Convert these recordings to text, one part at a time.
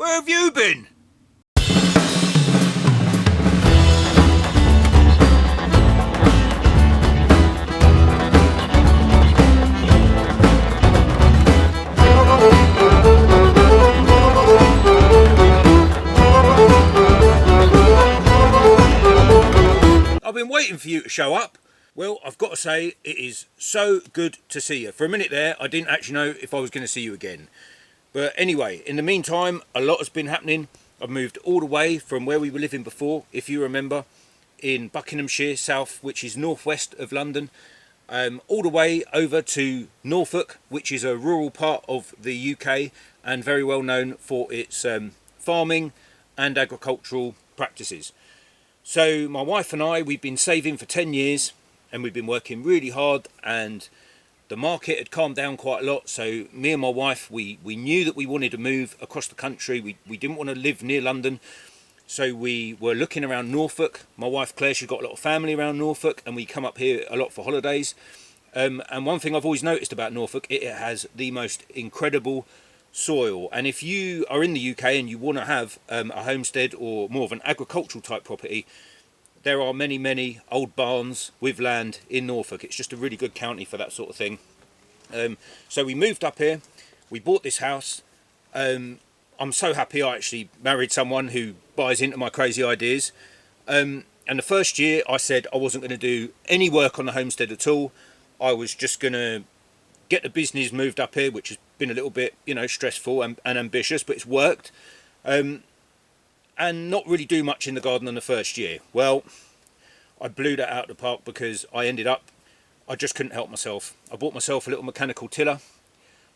Where have you been? I've been waiting for you to show up. Well, I've got to say, it is so good to see you. For a minute there, I didn't actually know if I was going to see you again. But anyway, in the meantime, a lot has been happening. I've moved all the way from where we were living before, if you remember, in Buckinghamshire, south, which is northwest of London, all the way over to Norfolk, which is a rural part of the UK and very well known for its farming and agricultural practices. So my wife and I, we've been saving for 10 years and we've been working really hard, and the market had calmed down quite a lot. So me and my wife, we knew that we wanted to move across the country. We didn't want to live near London. So we were looking around Norfolk. My wife Claire, she's got a lot of family around Norfolk, and we come up here a lot for holidays. And one thing I've always noticed about Norfolk, it has the most incredible soil. And if you are in the UK and you want to have a homestead or more of an agricultural type property, there are many old barns with land in Norfolk. It's just a really good county for that sort of thing. So we moved up here, we bought this house. I'm so happy I actually married someone who buys into my crazy ideas. And the first year I said I wasn't going to do any work on the homestead at all. I was just going to get the business moved up here, which has been a little bit, stressful and ambitious, but it's worked. And not really do much in the garden in the first year. Well, I blew that out of the park because I just couldn't help myself. I bought myself a little mechanical tiller.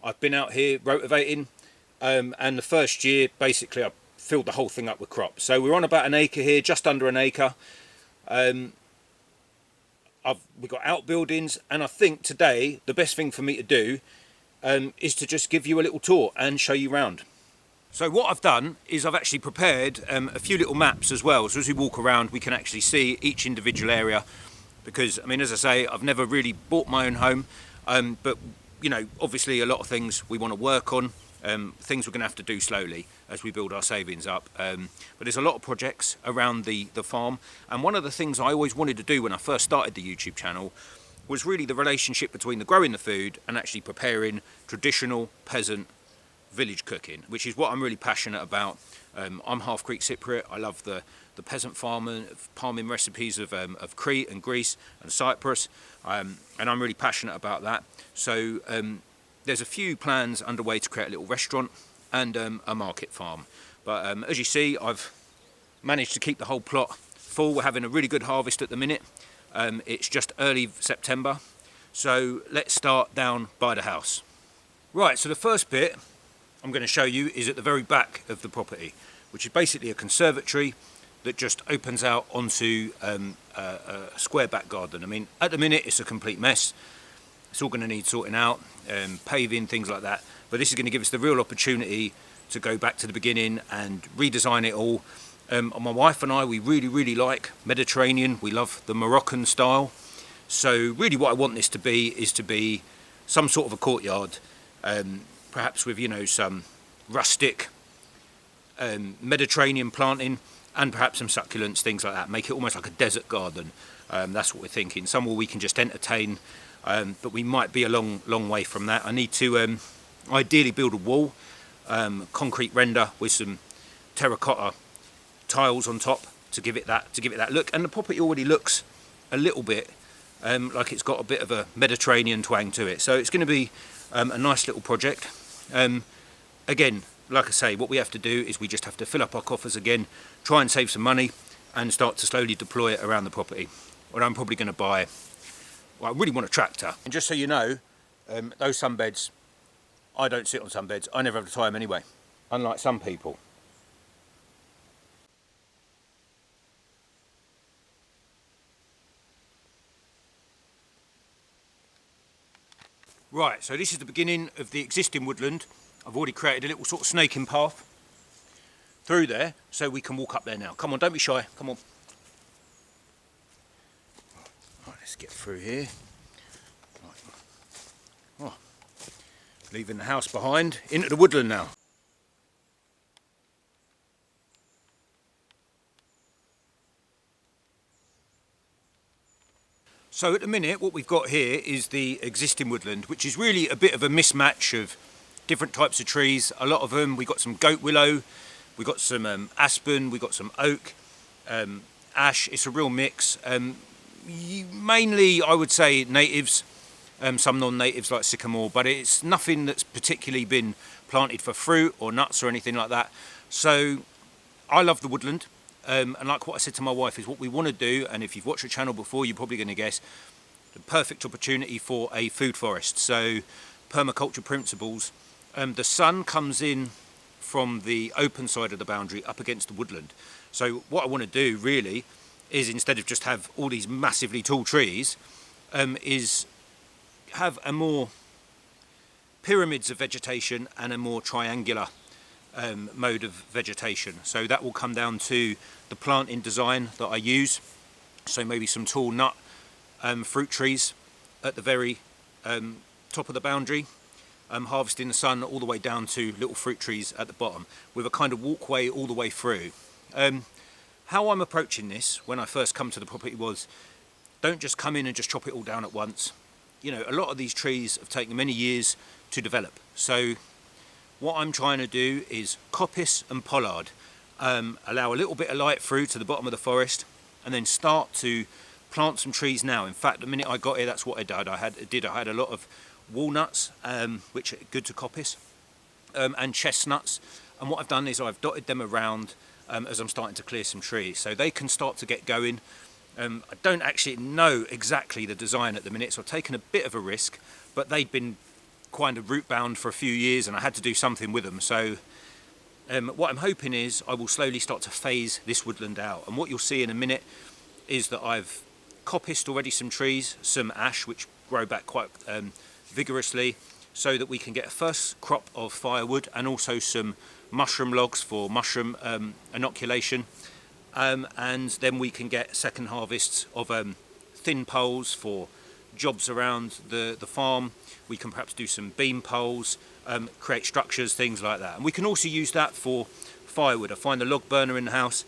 I've been out here rotivating, and the first year, basically, I filled the whole thing up with crops. So we're on about an acre here, just under an acre. We've got outbuildings, and I think today, the best thing for me to do is to just give you a little tour and show you around. So what I've done is I've actually prepared a few little maps as well, so as we walk around we can actually see each individual area, because as I say, I've never really bought my own home, but obviously a lot of things we want to work on, things we're going to have to do slowly as we build our savings up, but there's a lot of projects around the farm. And one of the things I always wanted to do when I first started the YouTube channel was really the relationship between the growing the food and actually preparing traditional peasant village cooking, which is what I'm really passionate about. I'm half Greek Cypriot. I love the peasant farming recipes of Crete and Greece and Cyprus, and I'm really passionate about that. So there's a few plans underway to create a little restaurant and a market farm. But as you see, I've managed to keep the whole plot full. We're having a really good harvest at the minute. It's just early September, so let's start down by the house. Right, so the first bit I'm going to show you is at the very back of the property, which is basically a conservatory that just opens out onto a square back garden. At the minute it's a complete mess. It's all going to need sorting out, paving, things like that. But this is going to give us the real opportunity to go back to the beginning and redesign it all. My wife and I, we really like Mediterranean. We love the Moroccan style. So really what I want this to be is to be some sort of a courtyard, perhaps with some rustic Mediterranean planting and perhaps some succulents, things like that. Make it almost like a desert garden. That's what we're thinking. Somewhere we can just entertain, but we might be a long way from that. I need to ideally build a wall, concrete render with some terracotta tiles on top to give it that look. And the property already looks a little bit like it's got a bit of a Mediterranean twang to it. So it's going to be a nice little project. Again, like I say, what we have to do is we just have to fill up our coffers again, try and save some money and start to slowly deploy it around the property. What I'm probably going to buy, I really want a tractor. And just so you know, those sunbeds, I don't sit on sunbeds. I never have to tie them anyway, unlike some people. Right, so this is the beginning of the existing woodland. I've already created a little sort of snaking path through there, so we can walk up there now. Come on, don't be shy, come on. Right, let's get through here. Right. Oh, leaving the house behind, into the woodland now. So at the minute what we've got here is the existing woodland, which is really a bit of a mismatch of different types of trees. A lot of them, we've got some goat willow, we've got some aspen, we've got some oak, ash. It's a real mix. Mainly I would say natives, some non-natives like sycamore, but it's nothing that's particularly been planted for fruit or nuts or anything like that. So I love the woodland. And like what I said to my wife, is what we want to do, and if you've watched the channel before, you're probably going to guess, the perfect opportunity for a food forest. So permaculture principles. The sun comes in from the open side of the boundary up against the woodland. So what I want to do really is, instead of just have all these massively tall trees, is have a more pyramids of vegetation and a more triangular mode of vegetation. So that will come down to the planting design that I use. So maybe some tall nut fruit trees at the very top of the boundary, harvesting the sun all the way down to little fruit trees at the bottom, with a kind of walkway all the way through. How I'm approaching this when I first come to the property was, don't just come in and just chop it all down at once. You know, a lot of these trees have taken many years to develop. So what I'm trying to do is coppice and pollard, allow a little bit of light through to the bottom of the forest, and then start to plant some trees now. In fact, the minute I got here, that's what I did. I had a lot of walnuts, which are good to coppice, and chestnuts. And what I've done is I've dotted them around as I'm starting to clear some trees, so they can start to get going. I don't actually know exactly the design at the minute, so I've taken a bit of a risk, but they'd been kind of root bound for a few years and I had to do something with them. So what I'm hoping is I will slowly start to phase this woodland out, and what you'll see in a minute is that I've coppiced already some trees, some ash which grow back quite vigorously, so that we can get a first crop of firewood and also some mushroom logs for mushroom inoculation, and then we can get second harvests of thin poles for jobs around the farm. We can perhaps do some beam poles, create structures, things like that. And we can also use that for firewood. I find the log burner in the house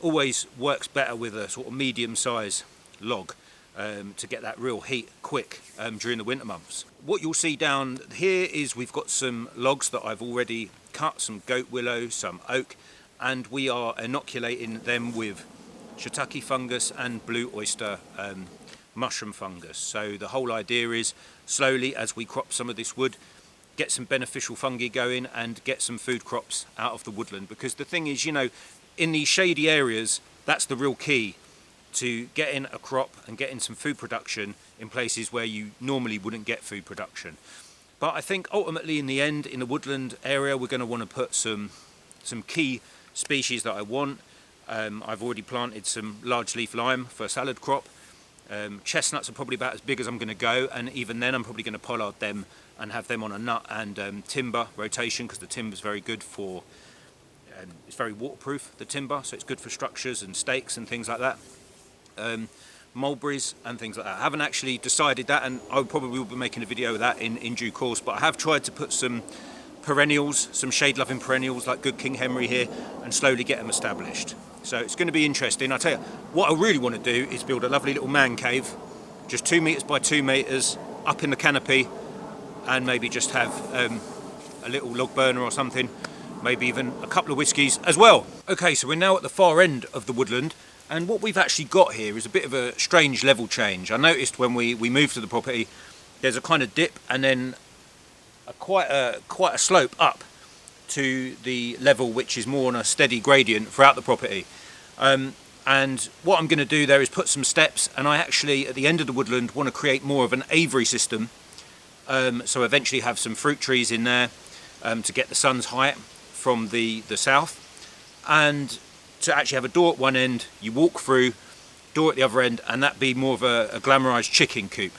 always works better with a sort of medium size log, to get that real heat quick during the winter months. What you'll see down here is we've got some logs that I've already cut, some goat willow, some oak, and we are inoculating them with shiitake fungus and blue oyster mushroom fungus. So the whole idea is, slowly as we crop some of this wood, get some beneficial fungi going and get some food crops out of the woodland. Because the thing is, you know, in these shady areas, that's the real key to getting a crop and getting some food production in places where you normally wouldn't get food production. But I think ultimately in the end, in the woodland area, we're going to want to put some key species that I want. I've already planted some large leaf lime for a salad crop. Chestnuts are probably about as big as I'm going to go, and even then I'm probably going to pollard them and have them on a nut and timber rotation, because the timber is very good for, it's very waterproof, the timber, so it's good for structures and stakes and things like that. Mulberries and things like that. I haven't actually decided that, and I probably will be making a video of that in due course, but I have tried to put some perennials, some shade-loving perennials like Good King Henry here, and slowly get them established. So it's going to be interesting. I tell you, what I really want to do is build a lovely little man cave, just 2 meters by 2 meters, up in the canopy, and maybe just have a little log burner or something, maybe even a couple of whiskies as well. Okay, so we're now at the far end of the woodland, and what we've actually got here is a bit of a strange level change. I noticed when we moved to the property, there's a kind of dip and then quite a slope up to the level which is more on a steady gradient throughout the property. And what I'm going to do there is put some steps, and I actually at the end of the woodland want to create more of an Avery system, so eventually have some fruit trees in there to get the sun's height from the south, and to actually have a door at one end, you walk through, door at the other end, and that be more of a glamorised chicken coop,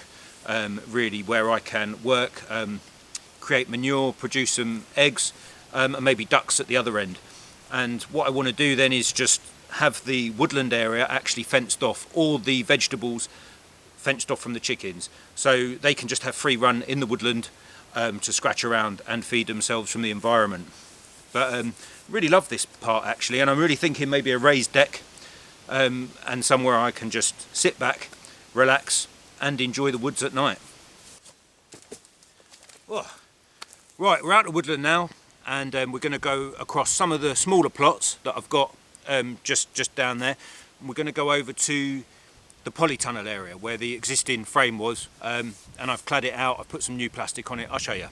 really, where I can work, create manure, produce some eggs, and maybe ducks at the other end. And what I want to do then is just have the woodland area actually fenced off, all the vegetables fenced off from the chickens, so they can just have free run in the woodland to scratch around and feed themselves from the environment. But really love this part actually, and I'm really thinking maybe a raised deck and somewhere I can just sit back, relax, and enjoy the woods at night. Oh. Right, we're out of woodland now, and we're going to go across some of the smaller plots that I've got just down there. And we're going to go over to the polytunnel area where the existing frame was, and I've clad it out. I've put some new plastic on it. I'll show you.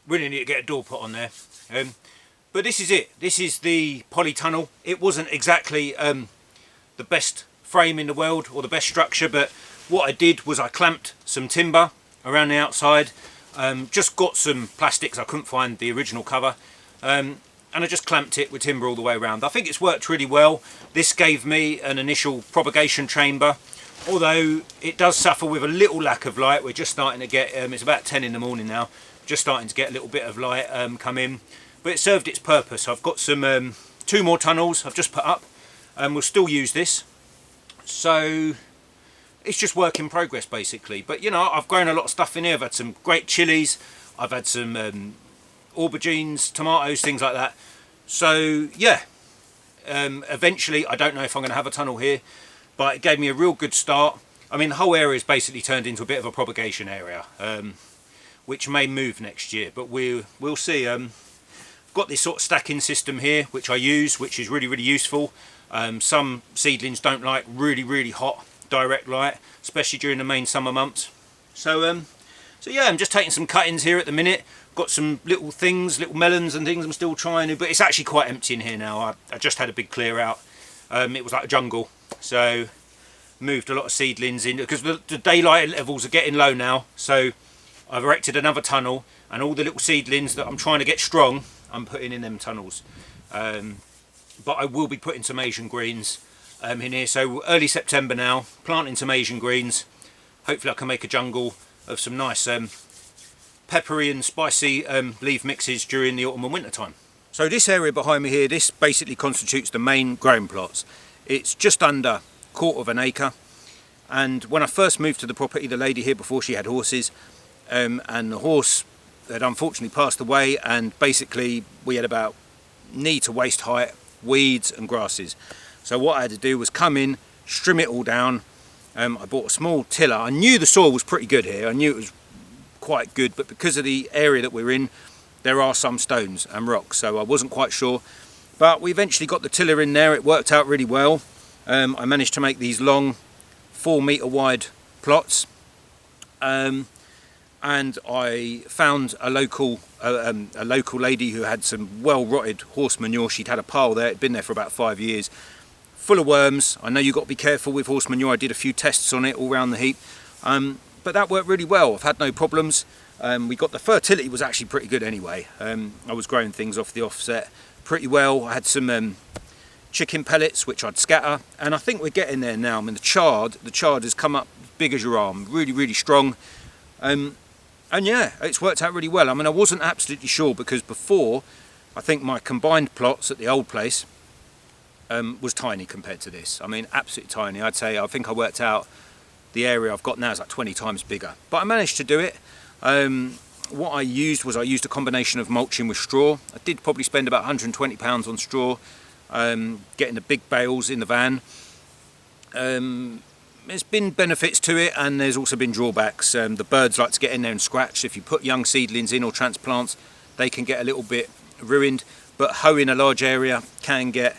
Really need to get a door put on there, but this is it. This is the polytunnel. It wasn't exactly the best frame in the world or the best structure, but what I did was I clamped some timber around the outside, just got some plastics. I couldn't find the original cover, and I just clamped it with timber all the way around. I think it's worked really well. This gave me an initial propagation chamber, although it does suffer with a little lack of light. We're just starting to get, it's about 10 in the morning now, just starting to get a little bit of light come in, but it served its purpose. I've got some 2 more tunnels I've just put up, and we'll still use this, so it's just work in progress basically. But you know, I've grown a lot of stuff in here. I've had some great chilies, I've had some aubergines, tomatoes, things like that. So yeah, eventually I don't know if I'm going to have a tunnel here, but it gave me a real good start. I mean, the whole area has basically turned into a bit of a propagation area, which may move next year, but we'll see. I've got this sort of stacking system here which I use, which is really useful. Some seedlings don't like really hot direct light, especially during the main summer months. So yeah, I'm just taking some cuttings here at the minute. Got some little things, little melons and things I'm still trying to, but it's actually quite empty in here now. I just had a big clear out. It was like a jungle, so moved a lot of seedlings in because the daylight levels are getting low now. So I've erected another tunnel, and all the little seedlings that I'm trying to get strong, I'm putting in them tunnels. But I will be putting some Asian greens in here. So early September now, planting some Asian greens. Hopefully I can make a jungle of some nice peppery and spicy leaf mixes during the autumn and winter time. So this area behind me here, this basically constitutes the main growing plots. It's just under 1/4 acre. And when I first moved to the property, the lady here before, she had horses. And the horse had unfortunately passed away, and basically we had about knee to waist height weeds and grasses. So what I had to do was come in, trim it all down. I bought a small tiller. I knew the soil was pretty good here, I knew it was quite good, but because of the area that we're in, there are some stones and rocks, so I wasn't quite sure. But we eventually got the tiller in there. It worked out really well. I managed to make these long 4-metre wide plots. And I found a local lady who had some well-rotted horse manure. She'd had a pile there, it'd been there for about 5 years, full of worms. I know you've got to be careful with horse manure. I did a few tests on it all around the heap, but that worked really well. I've had no problems. We got the fertility was actually pretty good anyway. I was growing things off the offset pretty well. I had some chicken pellets which I'd scatter, and I think we're getting there now. I mean, the chard has come up big as your arm, really strong. And yeah, it's worked out really well. I mean, I wasn't absolutely sure because before, I think my combined plots at the old place was tiny compared to this. I mean, absolutely tiny. I'd say, I think I worked out the area I've got now is like 20 times bigger. But I managed to do it. What I used was a combination of mulching with straw. I did probably spend about £120 on straw, getting the big bales in the van. There's been benefits to it, and there's also been drawbacks. The birds like to get in there and scratch. If you put young seedlings in or transplants, they can get a little bit ruined. But hoeing a large area can get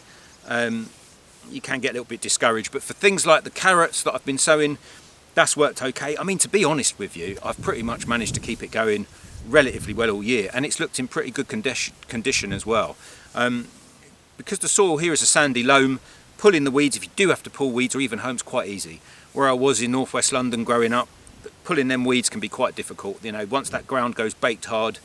you can get a little bit discouraged. But for things like the carrots that I've been sowing, that's worked okay. I mean, to be honest with you, I've pretty much managed to keep it going relatively well all year, and it's looked in pretty good condition as well. Because the soil here is a sandy loam, pulling the weeds, if you do have to pull weeds or even home's quite easy. Where I was in northwest London growing up, pulling them weeds can be quite difficult. You know, once that ground goes baked hard,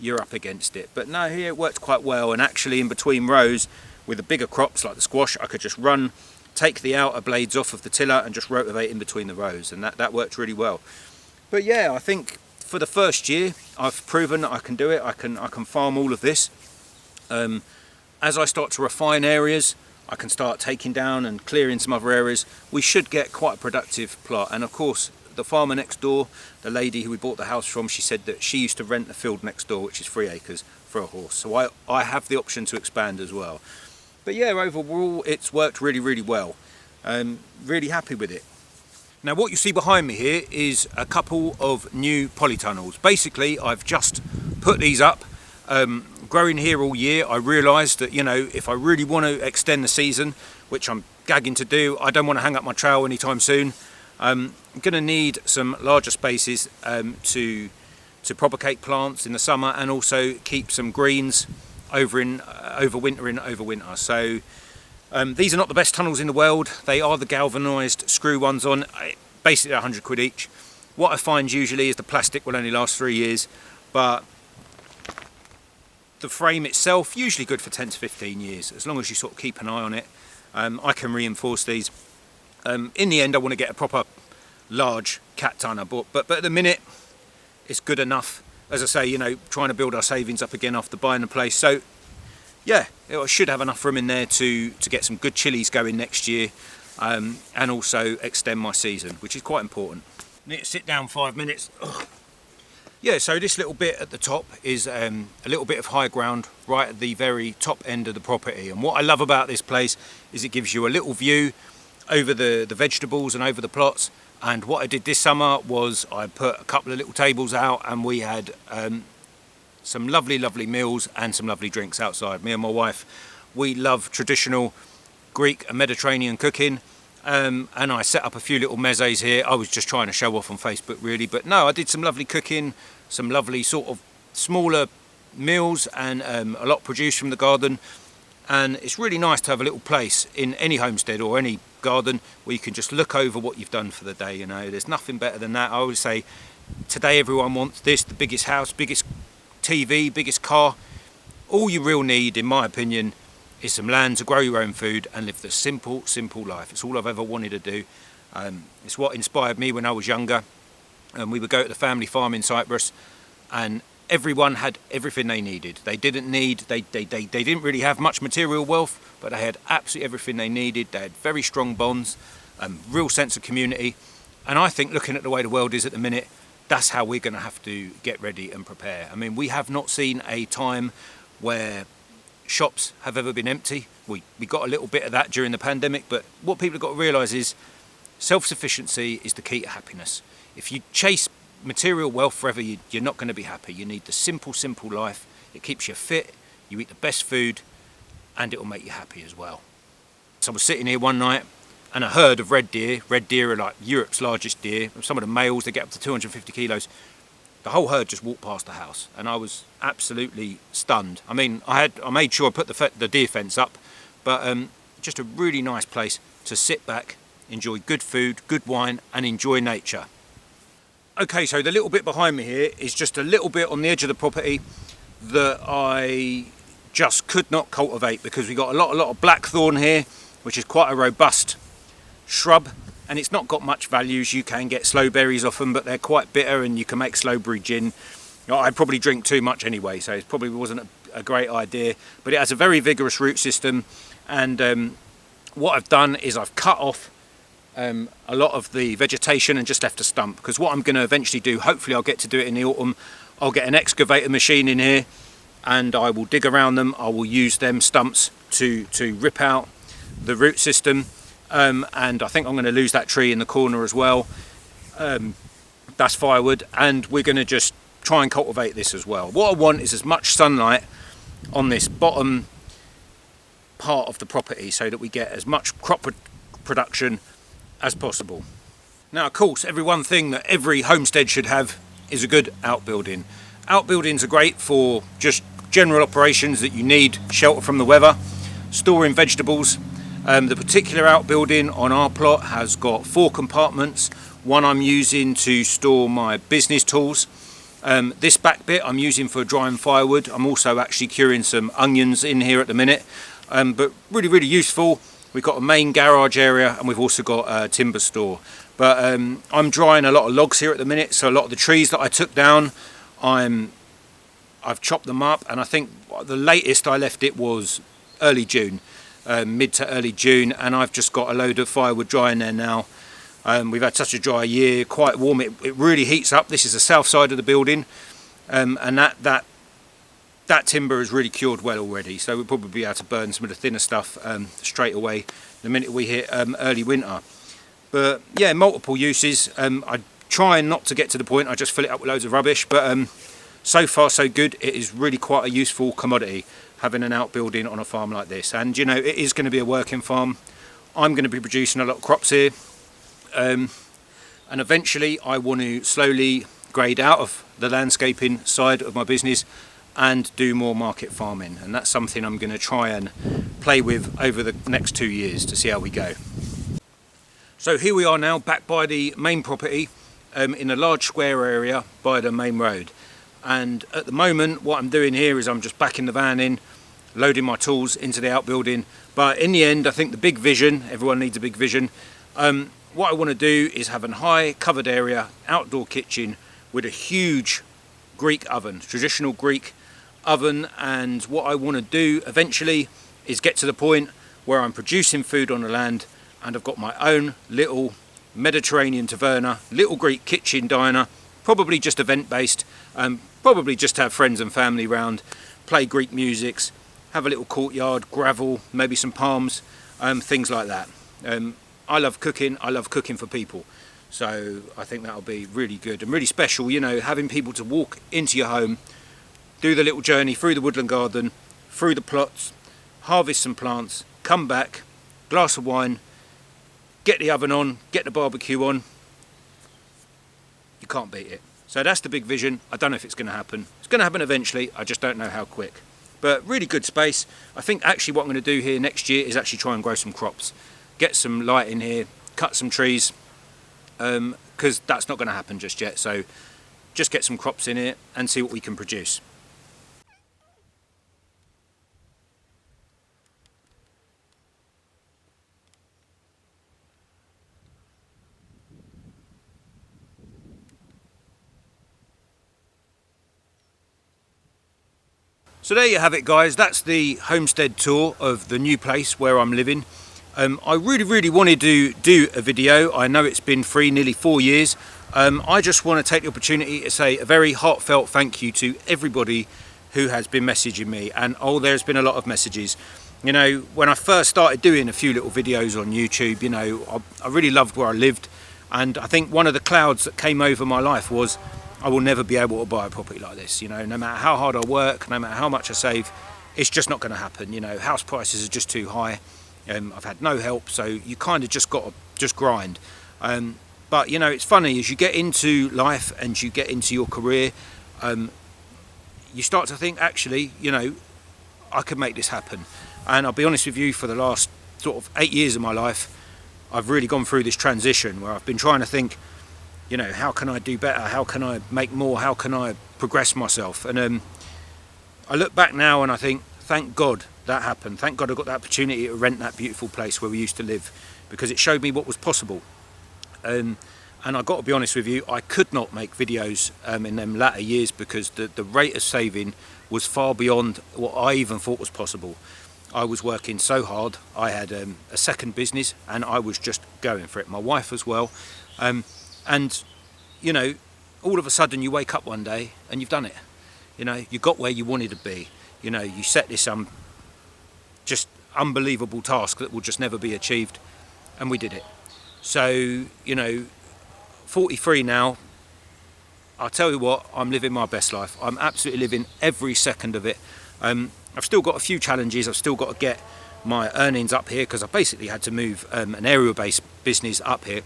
you're up against it. But no, here it worked quite well, and actually in between rows with the bigger crops like the squash, I could just run, take the outer blades off of the tiller and just rotate in between the rows, and that worked really well. But yeah, I think for the first year I've proven that I can do it. I can farm all of this. As I start to refine areas, I can start taking down and clearing some other areas. We should get quite a productive plot, and of course the farmer next door, the lady who we bought the house from, she said that she used to rent the field next door, which is 3 acres, for a horse. So I have the option to expand as well. But yeah, overall it's worked really, really well. Really happy with it. Now what you see behind me here is a couple of new polytunnels. Basically I've just put these up. Growing here all year, I realised that, you know, if I really want to extend the season, which I'm gagging to do, I don't want to hang up my trowel anytime soon. I'm going to need some larger spaces to propagate plants in the summer, and also keep some greens over winter. So these are not the best tunnels in the world. They are the galvanised screw ones on, basically 100 quid each. What I find usually is the plastic will only last 3 years, but the frame itself usually good for 10 to 15 years, as long as you sort of keep an eye on it. I can reinforce these. In the end I want to get a proper large cat tunner, but at the minute it's good enough. As I say, you know, trying to build our savings up again after buying the place. So yeah, I should have enough room in there to get some good chilies going next year, and also extend my season, which is quite important. Need to sit down 5 minutes. Ugh. Yeah, so this little bit at the top is a little bit of high ground right at the very top end of the property. And what I love about this place is it gives you a little view over the vegetables and over the plots. And what I did this summer was I put a couple of little tables out, and we had some lovely, lovely meals and some lovely drinks outside. Me and my wife, we love traditional Greek and Mediterranean cooking. And I set up a few little mezes here. I was just trying to show off on Facebook really, but no, I did some lovely cooking, some lovely sort of smaller meals, and a lot produced from the garden. And it's really nice to have a little place in any homestead or any garden where you can just look over what you've done for the day. You know, there's nothing better than that. I always say today everyone wants this, the biggest house, biggest TV, biggest car. All you really need, in my opinion, is some land to grow your own food and live the simple life. It's all I've ever wanted to do. It's what inspired me when I was younger. We would go to the family farm in Cyprus, and everyone had everything they needed. They didn't really have much material wealth, but they had absolutely everything they needed. They had very strong bonds, real sense of community. And I think, looking at the way the world is at the minute, that's how we're going to have to get ready and prepare. I mean, we have not seen a time where shops have ever been empty. We got a little bit of that during the pandemic, but what people have got to realise is self-sufficiency is the key to happiness. If you chase material wealth forever, you're not going to be happy. You need the simple life. It keeps you fit, you eat the best food, and it will make you happy as well. So I was sitting here one night, and a herd of red deer are like Europe's largest deer. Some of the males, they get up to 250 kilos. The whole herd just walked past the house, and I was absolutely stunned. I mean, I made sure I put the deer fence up, but just a really nice place to sit back, enjoy good food, good wine, and enjoy nature. Okay, so the little bit behind me here is just a little bit on the edge of the property that I just could not cultivate, because we got a lot of blackthorn here, which is quite a robust shrub, and it's not got much values. You can get sloe berries off them, but they're quite bitter, and you can make slowberry gin. I'd probably drink too much anyway, so it probably wasn't a great idea, but it has a very vigorous root system. And what I've done is I've cut off a lot of the vegetation and just left a stump, because what I'm going to eventually do, hopefully I'll get to do it in the autumn, I'll get an excavator machine in here and I will dig around them. I will use them stumps to rip out the root system, and I think I'm going to lose that tree in the corner as well. That's firewood, and we're going to just try and cultivate this as well. What I want is as much sunlight on this bottom part of the property so that we get as much crop production as possible. Now, of course, one thing that every homestead should have is a good outbuilding. Outbuildings are great for just general operations that you need shelter from the weather, storing vegetables. The particular outbuilding on our plot has got 4 compartments. One I'm using to store my business tools. This back bit I'm using for drying firewood. I'm also actually curing some onions in here at the minute, but really useful. We've got a main garage area, and we've also got a timber store. But I'm drying a lot of logs here at the minute, so a lot of the trees that I took down, I've chopped them up, and I think the latest I left it was early June, mid to early June, and I've just got a load of firewood drying there now. We've had such a dry year, quite warm. It really heats up. This is the south side of the building, and that timber is really cured well already. So we'll probably be able to burn some of the thinner stuff straight away the minute we hit early winter. But yeah, multiple uses. I try not to get to the point I just fill it up with loads of rubbish, but so far so good. It is really quite a useful commodity, having an outbuilding on a farm like this. And you know, it is going to be a working farm. I'm going to be producing a lot of crops here, and eventually I want to slowly grade out of the landscaping side of my business and do more market farming, and that's something I'm going to try and play with over the next 2 years to see how we go. So here we are now, back by the main property, in a large square area by the main road. And at the moment what I'm doing here is I'm just backing the van in, loading my tools into the outbuilding. But in the end, I think the big vision, everyone needs a big vision, what I want to do is have a high covered area, outdoor kitchen with a huge Greek oven, traditional Greek oven. And what I want to do eventually is get to the point where I'm producing food on the land, and I've got my own little Mediterranean taverna, little Greek kitchen diner, probably just event based, probably just have friends and family round, play Greek musics, have a little courtyard, gravel, maybe some palms, things like that. I love cooking for people, so I think that'll be really good and really special, you know, having people to walk into your home, do the little journey through the woodland garden, through the plots, harvest some plants, come back, glass of wine, get the oven on, get the barbecue on. You can't beat it. So that's the big vision. I don't know if it's going to happen. It's going to happen eventually, I just don't know how quick. But really good space. I think actually what I'm going to do here next year is actually try and grow some crops. Get some light in here, cut some trees, because that's not going to happen just yet. So just get some crops in here and see what we can produce. So there you have it, guys. That's the homestead tour of the new place where I'm living. I really wanted to do a video. I know it's been nearly 4 years. I just want to take the opportunity to say a very heartfelt thank you to everybody who has been messaging me. And there's been a lot of messages. You know, when I first started doing a few little videos on YouTube, you know, I really loved where I lived. And I think one of the clouds that came over my life was, I will never be able to buy a property like this. You know, no matter how hard I work, no matter how much I save, it's just not going to happen. You know, house prices are just too high. I've had no help, so you kind of just got to grind. But you know, it's funny, as you get into life and you get into your career, you start to think, actually, you know, I could make this happen. And I'll be honest with you, for the last sort of 8 years of my life, I've really gone through this transition where I've been trying to think, you know, how can I do better? How can I make more? How can I progress myself? And I look back now and I think, thank God that happened. Thank God I got the opportunity to rent that beautiful place where we used to live, because it showed me what was possible. And I've got to be honest with you, I could not make videos in them latter years because the rate of saving was far beyond what I even thought was possible. I was working so hard. I had a second business and I was just going for it. My wife as well. And, you know, all of a sudden you wake up one day and you've done it. You know, you got where you wanted to be. You know, you set this just unbelievable task that will just never be achieved, and we did it. So, you know, 43 now, I'll tell you what, I'm living my best life. I'm absolutely living every second of it. I've still got a few challenges. I've still got to get my earnings up here because I basically had to move an aerial-based business up here.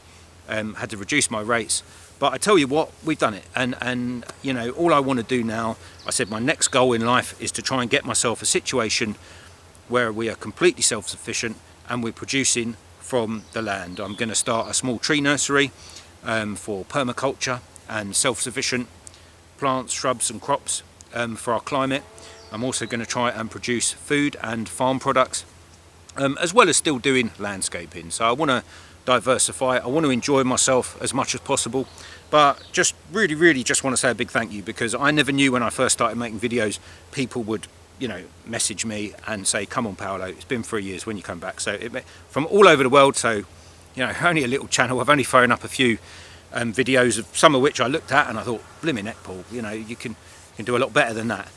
Had to reduce my rates, but I tell you what, we've done it. And you know, all I want to do now, I said my next goal in life is to try and get myself a situation where we are completely self-sufficient and we're producing from the land. I'm going to start a small tree nursery for permaculture and self-sufficient plants, shrubs and crops for our climate. I'm also going to try and produce food and farm products, as well as still doing landscaping. So I want to diversify. I want to enjoy myself as much as possible, but just really just want to say a big thank you, because I never knew when I first started making videos people would, you know, message me and say, come on Paulo, it's been 3 years, when you come back. So from all over the world. So, you know, only a little channel. I've only thrown up a few videos, of some of which I looked at and I thought, blimmin' heck, Paul, you know, you can do a lot better than that.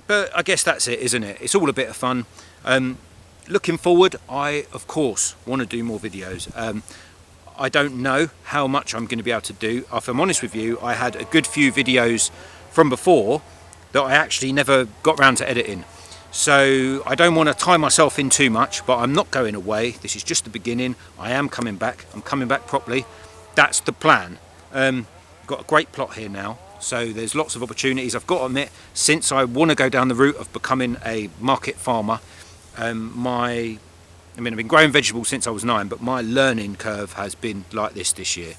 But I guess that's it, isn't it? It's all a bit of fun. Looking forward, I of course want to do more videos. I don't know how much I'm going to be able to do. If I'm honest with you, I had a good few videos from before that I actually never got round to editing. So I don't want to tie myself in too much, but I'm not going away. This is just the beginning. I am coming back. I'm coming back properly. That's the plan. Got a great plot here now, so there's lots of opportunities. I've got to admit, since I want to go down the route of becoming a market farmer, I've been growing vegetables since I was 9, but my learning curve has been like this year.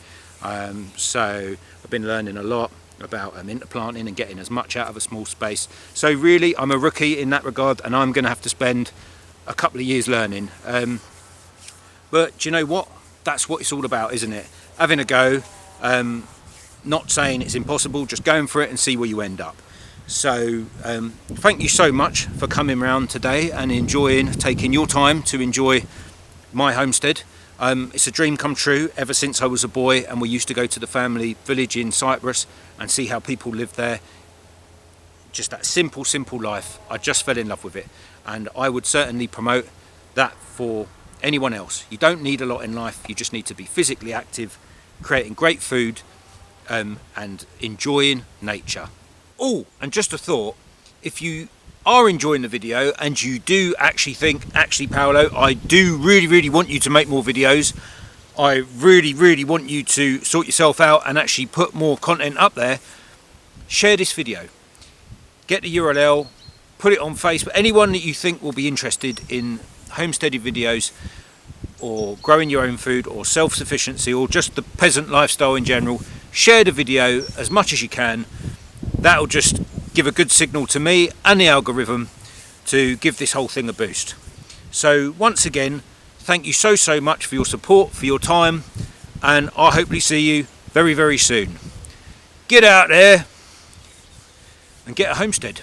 So I've been learning a lot about interplanting and getting as much out of a small space. So really, I'm a rookie in that regard, and I'm going to have to spend a couple of years learning. But do you know what? That's what it's all about, isn't it? Having a go, not saying it's impossible, just going for it and see where you end up. So thank you so much for coming round today and taking your time to enjoy my homestead. It's a dream come true ever since I was a boy, and we used to go to the family village in Cyprus and see how people live there. Just that simple life. I just fell in love with it, and I would certainly promote that for anyone else. You don't need a lot in life, you just need to be physically active, creating great food, and enjoying nature. Oh, and just a thought, if you are enjoying the video and you do actually think, actually Paolo, I do really want you to make more videos, I really want you to sort yourself out and actually put more content up there, share this video. Get the URL, put it on Facebook. Anyone that you think will be interested in homesteading videos or growing your own food or self-sufficiency or just the peasant lifestyle in general, share the video as much as you can. That'll just give a good signal to me and the algorithm to give this whole thing a boost. So once again, thank you so much for your support, for your time, and I'll hopefully see you very soon. Get out there and get a homestead.